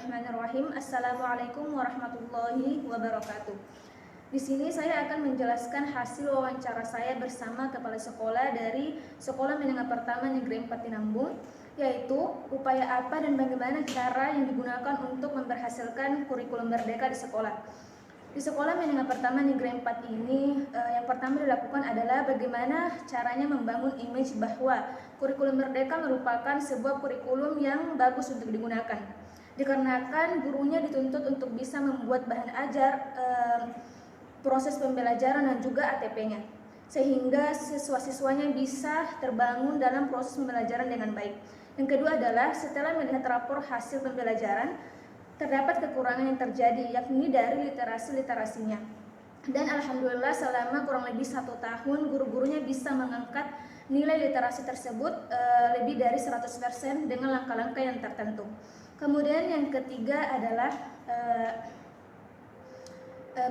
Bismillahirrahmanirrahim. Assalamualaikum warahmatullahi wabarakatuh. Di sini saya akan menjelaskan hasil wawancara saya bersama kepala sekolah dari Sekolah Menengah Pertama Negeri 4 Tinambung, yaitu upaya apa dan bagaimana cara yang digunakan untuk memberhasilkan kurikulum merdeka di sekolah. Di Sekolah Menengah Pertama Negeri 4 ini, yang pertama dilakukan adalah bagaimana caranya membangun image bahwa kurikulum merdeka merupakan sebuah kurikulum yang bagus untuk digunakan. Dikarenakan gurunya dituntut untuk bisa membuat bahan ajar, proses pembelajaran dan juga ATP-nya, sehingga siswa-siswanya bisa terbangun dalam proses pembelajaran dengan baik. Yang kedua adalah setelah melihat rapor hasil pembelajaran, terdapat kekurangan yang terjadi, yakni dari literasinya. Dan alhamdulillah selama kurang lebih 1 tahun guru-gurunya bisa mengangkat nilai literasi tersebut lebih dari 100% dengan langkah-langkah yang tertentu. Kemudian yang ketiga adalah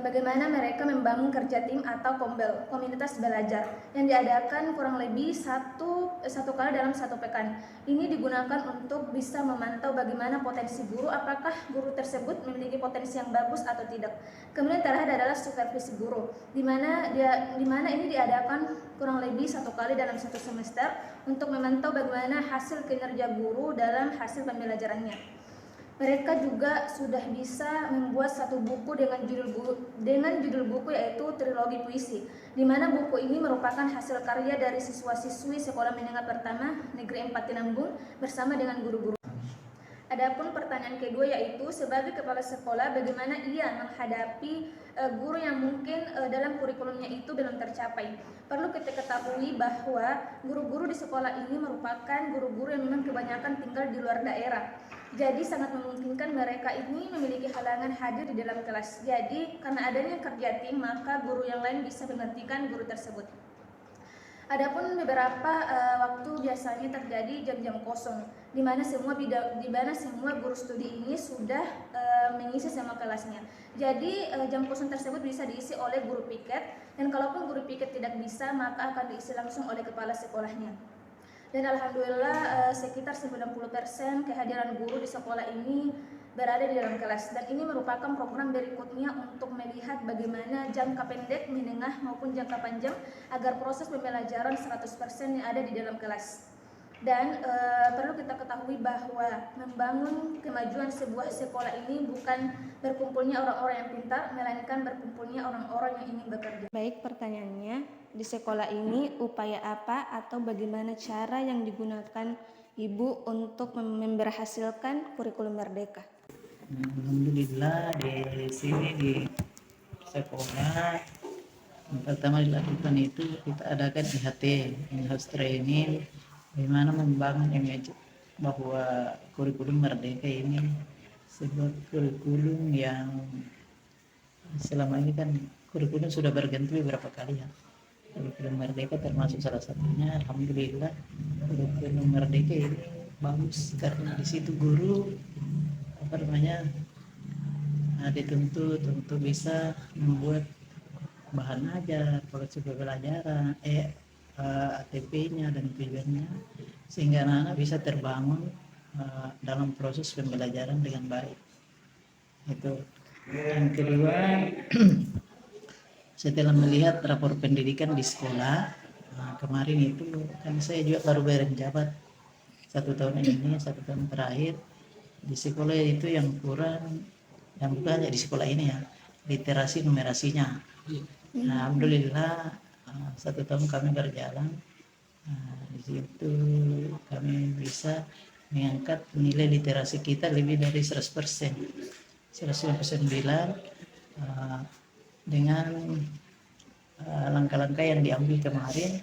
bagaimana mereka membangun kerja tim atau kombel, komunitas belajar, yang diadakan kurang lebih satu kali dalam 1 pekan. Ini digunakan untuk bisa memantau bagaimana potensi guru, apakah guru tersebut memiliki potensi yang bagus atau tidak. Kemudian terakhir adalah supervisi guru, di mana ini diadakan kurang lebih 1 kali dalam 1 semester untuk memantau bagaimana hasil kinerja guru dalam hasil pembelajarannya. Mereka juga sudah bisa membuat 1 buku dengan judul buku yaitu Trilogi Puisi, di mana buku ini merupakan hasil karya dari siswa-siswi Sekolah Menengah Pertama Negeri 4 Tinambung bersama dengan guru-guru. Adapun pertanyaan kedua yaitu sebagai kepala sekolah bagaimana ia menghadapi guru yang mungkin dalam kurikulumnya itu belum tercapai. Perlu kita ketahui bahwa guru-guru di sekolah ini merupakan guru-guru yang memang kebanyakan tinggal di luar daerah. Jadi sangat memungkinkan mereka ini memiliki halangan hadir di dalam kelas. Jadi karena adanya kerja tim, maka guru yang lain bisa menggantikan guru tersebut. Adapun beberapa waktu biasanya terjadi jam-jam kosong, di mana semua guru studi ini sudah mengisi semua kelasnya. Jadi jam kosong tersebut bisa diisi oleh guru piket, dan kalaupun guru piket tidak bisa, maka akan diisi langsung oleh kepala sekolahnya. Dan alhamdulillah sekitar 90% kehadiran guru di sekolah ini berada di dalam kelas, dan ini merupakan program berikutnya untuk melihat bagaimana jangka pendek, menengah maupun jangka panjang agar proses pembelajaran 100% yang ada di dalam kelas. Dan perlu kita ketahui bahwa membangun kemajuan sebuah sekolah ini bukan berkumpulnya orang-orang yang pintar, melainkan berkumpulnya orang-orang yang ingin bekerja. Baik, pertanyaannya, di sekolah ini upaya apa atau bagaimana cara yang digunakan Ibu untuk memberhasilkan kurikulum merdeka? Alhamdulillah di sini di sekolah yang pertama dilakukan itu kita adakan IHT, in-house training, bagaimana membangun image bahwa kurikulum merdeka ini sebuah kurikulum yang selama ini kan kurikulum sudah berganti beberapa kali ya. Kurikulum merdeka termasuk salah satunya. Alhamdulillah kurikulum merdeka ini bagus karena di situ guru dituntut untuk bisa membuat bahan ajar, proses pembelajaran, ATP-nya dan tujuannya, sehingga anak-anak bisa terbangun dalam proses pembelajaran dengan baik. Itu. Yang kedua, setelah melihat rapor pendidikan di sekolah, kemarin itu kan saya juga baru menjabat 1 tahun ini, 1 tahun terakhir di sekolah itu yang kurang, yang bukan hanya di sekolah ini ya, literasi numerasinya. Alhamdulillah 1 tahun kami berjalan, di situ kami bisa mengangkat nilai literasi kita lebih dari 100%, 199, dengan langkah-langkah yang diambil kemarin.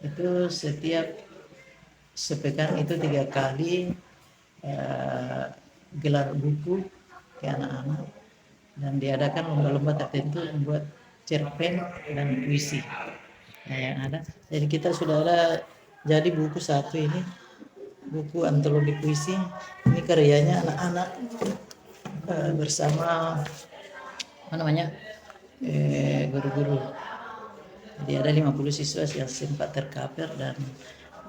Itu setiap sepekan itu 3 kali gelar buku ke anak-anak, dan diadakan lomba-lomba tertentu membuat cerpen dan puisi yang ada. Jadi kita sudah ada jadi buku 1 ini, buku antologi puisi. Ini karyanya anak-anak bersama guru-guru. Jadi ada 50 siswa yang sempat tercover dan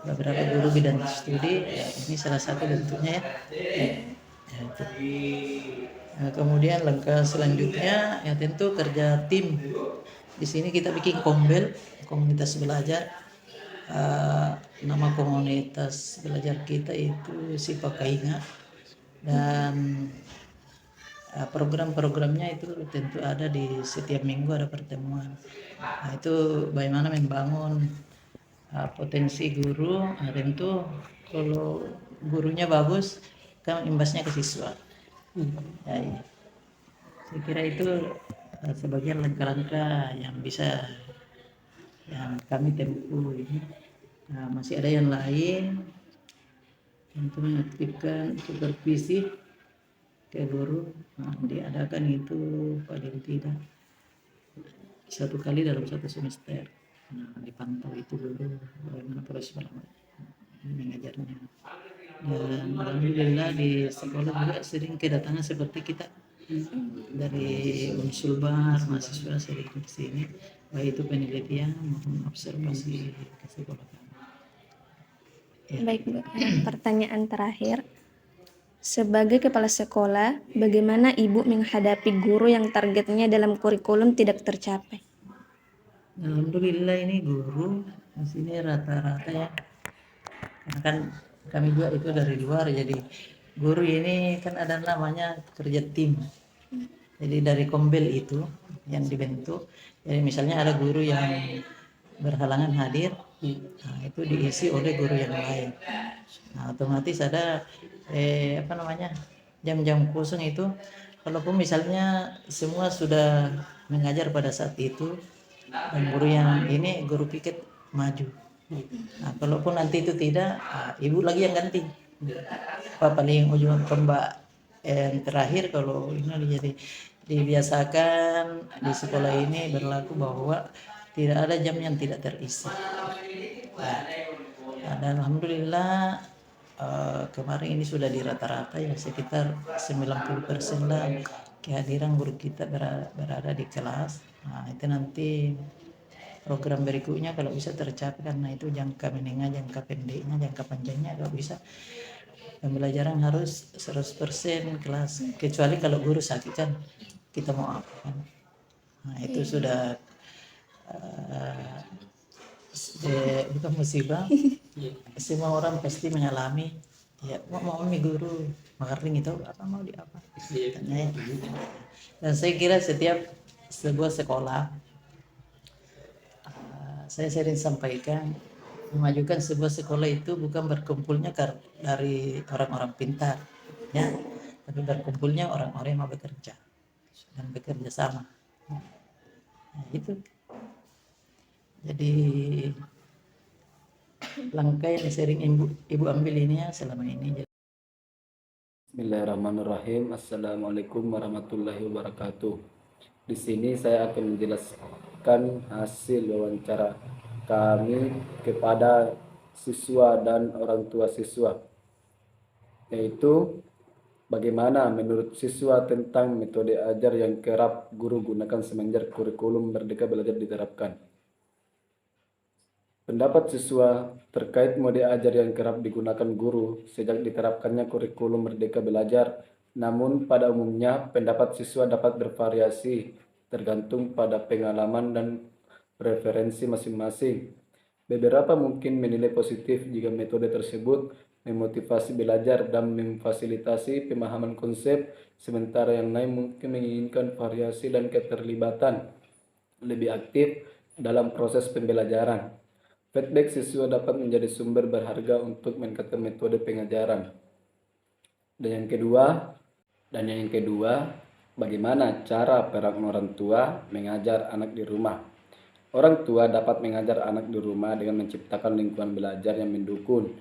beberapa guru bidang studi. Ini salah satu bentuknya ya. Ya, itu. Nah, kemudian langkah selanjutnya ya tentu kerja tim. Di sini kita bikin kombel, komunitas belajar. Nama komunitas belajar kita itu Sipakainga, dan program-programnya itu tentu ada di setiap minggu ada pertemuan. Nah, itu bagaimana membangun potensi guru. Nah, tentu kalau gurunya bagus kan imbasnya ke siswa. Ya, ya. Saya kira itu sebagian langkah-langkah yang bisa yang kami tempuh ini. Nah, masih ada yang lain, tentu mengaktifkan supervisi ke guru. Nah, diadakan itu paling tidak 1 kali dalam 1 semester. Nah, dipantau itu guru bagaimana proses mengajarnya. Dan alhamdulillah di sekolah juga sering kedatangan seperti kita dari Unsulbar, mahasiswa sering ke sini, baik itu penelitian maupun observasi ke sekolah kami. Ya. Baik, Bu. Pertanyaan terakhir. Sebagai kepala sekolah, bagaimana Ibu menghadapi guru yang targetnya dalam kurikulum tidak tercapai? Alhamdulillah ini guru di sini rata-rata ya, karena kan kami juga itu dari luar, jadi guru ini kan ada namanya kerja tim. Jadi dari kombel itu yang dibentuk, jadi misalnya ada guru yang berhalangan hadir, nah itu diisi oleh guru yang lain. Nah, otomatis ada jam-jam kosong itu, kalaupun misalnya semua sudah mengajar pada saat itu dan guru yang ini guru piket maju. Nah, kalaupun nanti itu tidak, ibu lagi yang ganti. Paling ujung Mbak yang terakhir, kalau ini jadi dibiasakan di sekolah ini berlaku bahwa tidak ada jam yang tidak terisi. Nah, dan alhamdulillah kemarin ini sudah di rata-rata ya sekitar 90% lah kehadiran guru kita berada di kelas. Nah, itu nanti program berikutnya kalau bisa tercapai, karena itu jangka menengah, jangka pendeknya, jangka panjangnya kalau bisa pembelajaran harus 100% kelas, kecuali kalau guru sakit kan kita mau apa kan. Nah, itu sudah bukan musibah, semua orang pasti mengalami. Ya, mau guru mengerti itu apa mau di apa tanya. Dan saya kira setiap sebuah sekolah, saya sering sampaikan, memajukan sebuah sekolah itu bukan berkumpulnya dari orang-orang pintar ya, tapi berkumpulnya orang-orang yang mau bekerja dan bekerja sama. Nah, itu jadi langkah yang sering ibu ambil ini ya selama ini. Bismillahirrahmanirrahim. Assalamualaikum warahmatullahi wabarakatuh. Di sini saya akan menjelaskan hasil wawancara kami kepada siswa dan orang tua siswa, yaitu bagaimana menurut siswa tentang metode ajar yang kerap guru gunakan semenjak kurikulum Merdeka Belajar diterapkan. Pendapat siswa terkait mode ajar yang kerap digunakan guru sejak diterapkannya kurikulum Merdeka Belajar, namun pada umumnya pendapat siswa dapat bervariasi tergantung pada pengalaman dan preferensi masing-masing. Beberapa mungkin menilai positif jika metode tersebut memotivasi belajar dan memfasilitasi pemahaman konsep, sementara yang lain mungkin menginginkan variasi dan keterlibatan lebih aktif dalam proses pembelajaran. Feedback siswa dapat menjadi sumber berharga untuk meningkatkan metode pengajaran. Dan yang kedua, bagaimana cara peran orang tua mengajar anak di rumah. Orang tua dapat mengajar anak di rumah dengan menciptakan lingkungan belajar yang mendukung,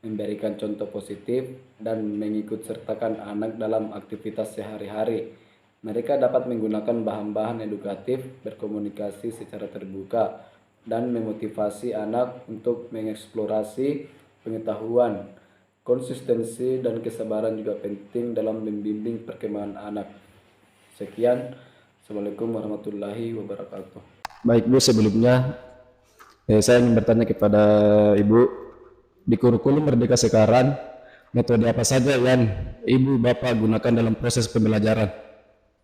memberikan contoh positif, dan mengikut sertakan anak dalam aktivitas sehari-hari. Mereka dapat menggunakan bahan-bahan edukatif, berkomunikasi secara terbuka, dan memotivasi anak untuk mengeksplorasi pengetahuan. Konsistensi dan kesabaran juga penting dalam membimbing perkembangan anak. Sekian. Assalamualaikum warahmatullahi wabarakatuh. Baik Bu, sebelumnya saya ingin bertanya kepada Ibu, di kurikulum Merdeka sekarang metode apa saja yang Ibu Bapak gunakan dalam proses pembelajaran?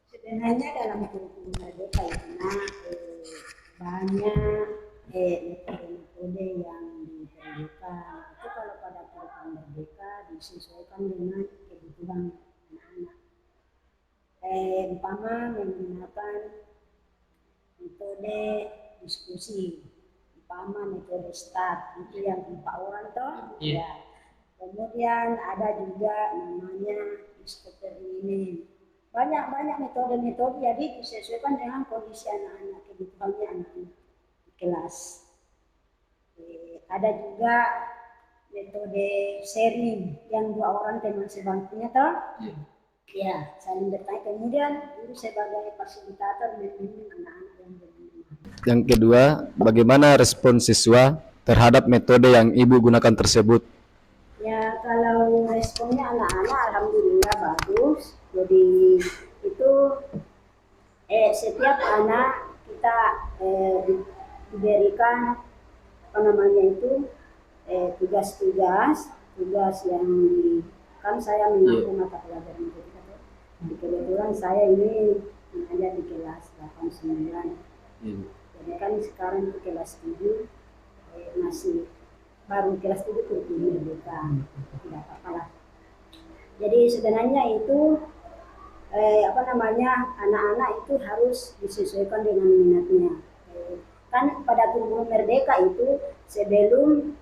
Sebenarnya dalam kurikulum Merdeka itu banyak metode-metode yang diperlukan. Itu kalau pada kurikulum Merdeka disesuaikan dengan kebutuhan anak-anak. Umpama menggunakan metode diskusi, umpama metode START, itu yang 4 orang toh. Ya. Kemudian ada juga namanya experiment. Banyak metode-metode, jadi disesuaikan dengan kondisi anak-anak, kebutuhannya anak-anak di kelas. Ada juga metode sharing yang 2 orang teman sebangkunya toh. Ya, saling bertanya. Kemudian guru sebagai fasilitator membimbing anak-anak yang berbeda. Yang kedua, bagaimana respon siswa terhadap metode yang Ibu gunakan tersebut? Ya, kalau responnya anak-anak alhamdulillah bagus. Jadi itu setiap anak kita diberikan apa namanya itu tugas yang kan saya mengampu mata pelajaran ketika itu. Kebetulan saya ini mengajar di kelas 8-9. Jadi kan sekarang itu kelas 7 masih baru kelas 7 kurikulum Merdeka, tidak apa-apa lah. Jadi sebenarnya itu anak-anak itu harus disesuaikan dengan minatnya. Kan pada kurikulum Merdeka itu sebelum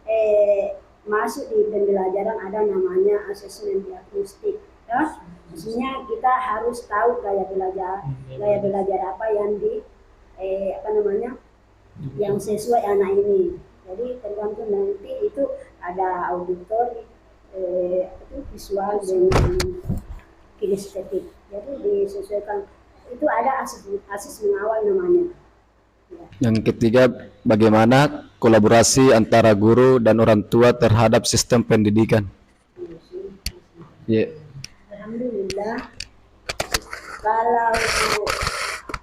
masuk di pembelajaran ada namanya asesmen diagnostik. Ya? Maksudnya kita harus tahu gaya belajar apa yang yang sesuai anak ini. Jadi tergantung nanti itu ada auditori, visual dengan kinestetik. Jadi disesuaikan. Itu ada asesmen awal namanya. Ya. Yang ketiga, bagaimana kolaborasi antara guru dan orang tua terhadap sistem pendidikan? Alhamdulillah, kalau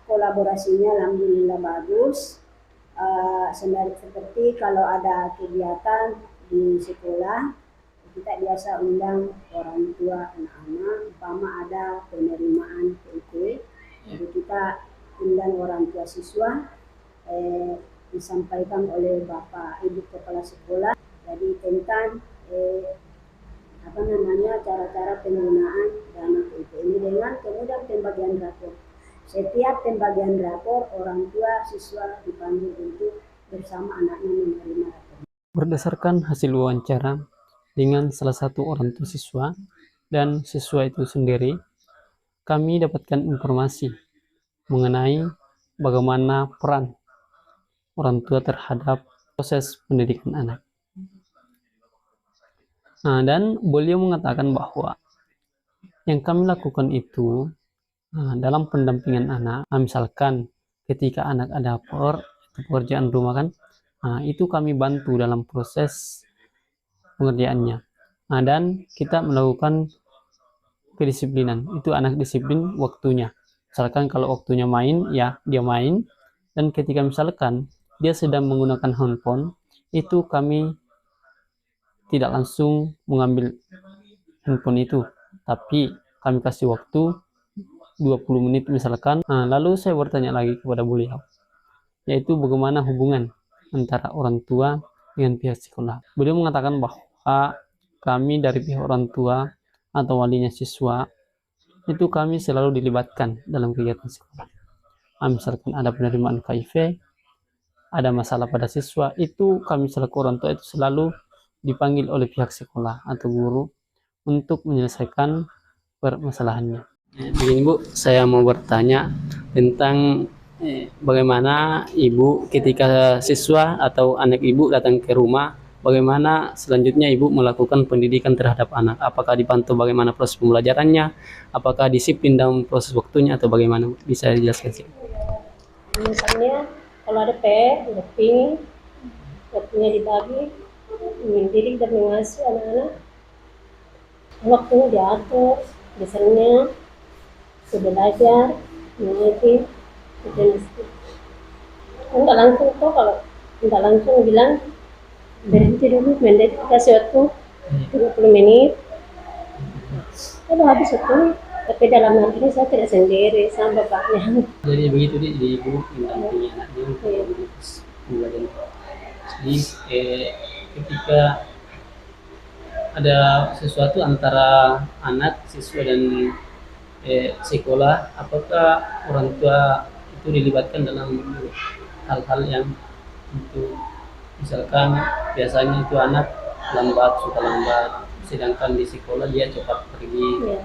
kolaborasinya alhamdulillah bagus. Seperti kalau ada kegiatan di sekolah, kita biasa undang orang tua anak-anak, umpama ada penerimaan PIT, jadi kita undang orang tua siswa, disampaikan oleh Bapak Ibu Kepala Sekolah, jadi tentang cara-cara penggunaan dana PIT ini dengan kemudian pembagian rapor. Setiap pembagian rapor, orang tua siswa dipanggil untuk bersama anaknya menerima rapor. Berdasarkan hasil wawancara dengan salah satu orang tua siswa dan siswa itu sendiri, kami dapatkan informasi mengenai bagaimana peran orang tua terhadap proses pendidikan anak. Dan beliau mengatakan bahwa yang kami lakukan itu dalam pendampingan anak, misalkan ketika anak ada pekerjaan rumah kan, itu kami bantu dalam proses pengerjaannya. Dan kita melakukan kedisiplinan, itu anak disiplin waktunya. Misalkan kalau waktunya main, ya dia main. Dan ketika misalkan dia sedang menggunakan handphone, itu kami tidak langsung mengambil handphone itu, tapi kami kasih waktu 20 menit misalkan. Lalu saya bertanya lagi kepada beliau, yaitu bagaimana hubungan antara orang tua dengan pihak sekolah. Beliau mengatakan bahwa kami dari pihak orang tua atau walinya siswa itu kami selalu dilibatkan dalam kegiatan sekolah. Misalkan ada penerimaan KIV, ada masalah pada siswa, itu kami selaku orang tua itu selalu dipanggil oleh pihak sekolah atau guru untuk menyelesaikan permasalahannya. Begini Bu, saya mau bertanya tentang bagaimana Ibu ketika siswa atau anak Ibu datang ke rumah, bagaimana selanjutnya Ibu melakukan pendidikan terhadap anak? Apakah dipantau bagaimana proses pembelajarannya? Apakah disiplin dalam proses waktunya atau bagaimana? Bisa dijelaskan sih? Misalnya kalau ada waktunya dibagi, mendidik dan mengasuh anak-anak, waktunya diatur, misalnya belajar, mengaji, enggak langsung kok, kalau enggak langsung bilang berhenti dulu, kasih waktu 30 menit, Kalau habis itu, tapi dalam hal ini saya tidak sendiri sama bapaknya. Jadi begitu di ibu mendampingi anaknya untuk mengurus pembelajaran. Jadi ketika ada sesuatu antara anak siswa dan sekolah, apakah orang tua itu dilibatkan dalam hal-hal yang untuk misalkan biasanya itu anak suka lambat, sedangkan di sekolah dia cepat pergi. Ya.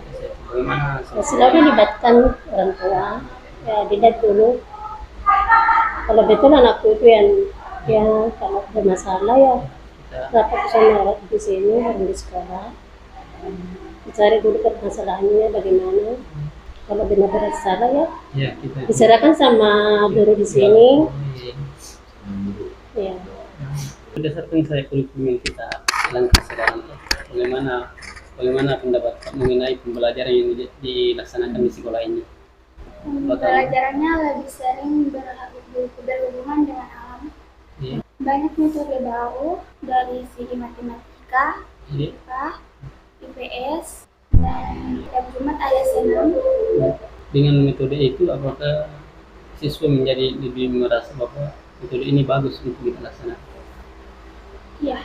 Bagaimana? Selalu libatkan orang tua. Ya, dilihat dulu. Kalau betul anakku itu yang kalau bermasalah ya, kenapa bisa merawat di sini, orang di sekolah. Cari dulu permasalahannya bagaimana. Kalau benar-benar salah ya, Ya, kita diserahkan sama guru di sini. Ya. berdasarkan saya kurikulum yang kita jalankan sekarang, bagaimana pendapat Pak mengenai pembelajaran yang dilaksanakan di sekolah ini? Pembelajarannya lebih sering berhubungan dengan alam. Iya. Banyak metode baru dari segi matematika, Jadi, IPA, IPS, dan tiap Jumat ada senam. dengan metode itu apakah siswa menjadi lebih merasa bahwa metode ini bagus untuk kita laksanakan? Ya,